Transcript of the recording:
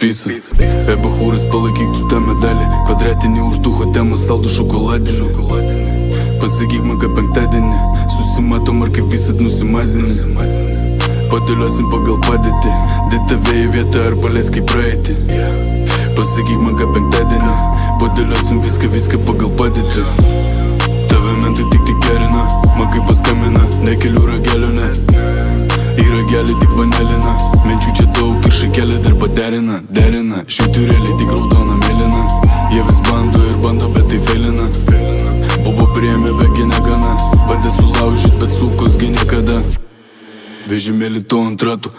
pizza E bachūras palaikyk tu tą medalį Kvadratinį užduho temą saldų šokoladinį Pasakyk man, kad penktadienį Susimatom ar kaip visat nusimazinį Padėliosim pagal padėtį Dėt tave į vietą ar paleisk kaip praeitį Pasakyk man, kad penktadienį Padėliosim viską pagal padėtį Tave mentai tik gerina Man kaip paskambina, nekeliu ragelio, ne Į ragelį tik vanelina Minčių čia daug ir šakelė dar paderina Švyturėlį tik raudona mėlyna Jie vis bando, bet tai feilina Buvo priėmė, begi negana Bandė sulaužyt, bet sukos gi niekada Vežimėlį to ant ratų